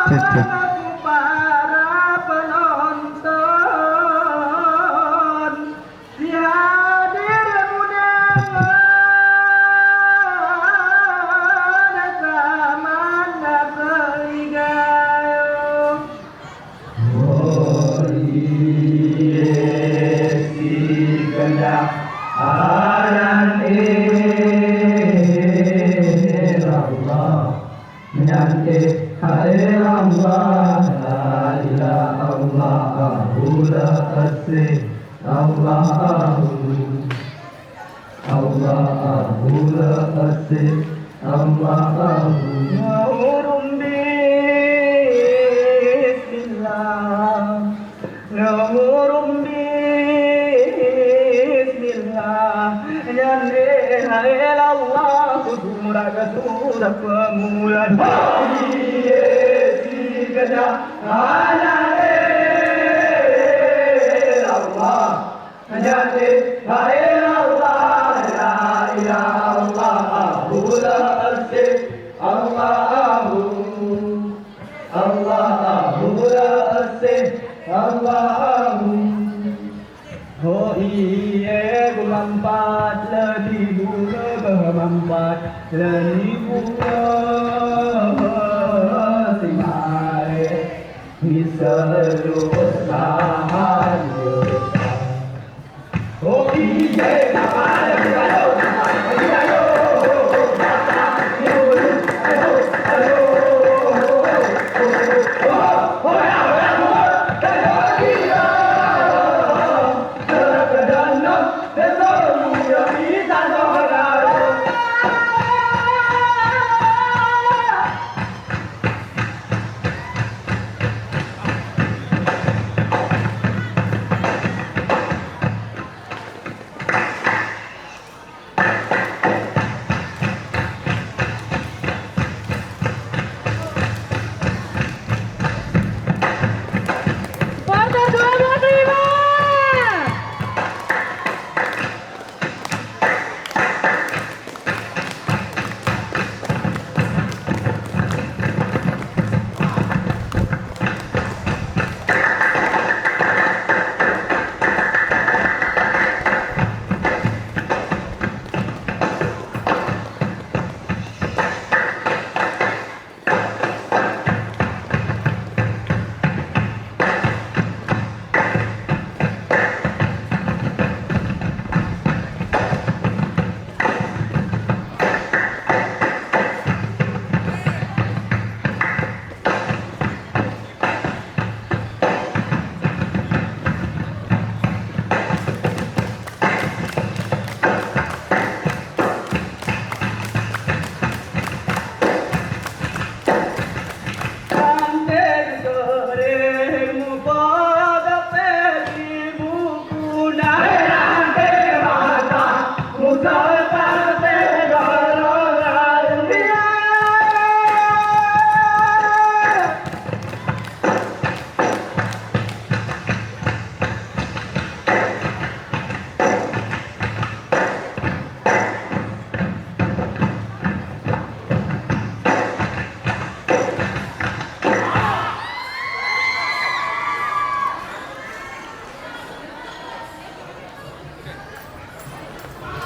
Assalamualaikum para penonton, si hadir undangan zaman telinga. Oh iya si gendak aran Allah menyante Hare Allah, la ilaha Allah, la asih Allah, Allah, la asih Allah. Nurum bismillah, nurum bismillah, nyane Hare Allah, kudura kudura pemulan. Oh iya gulampat ledi bunga bermampat ledi bunga simare bisa lupakan. Oh iya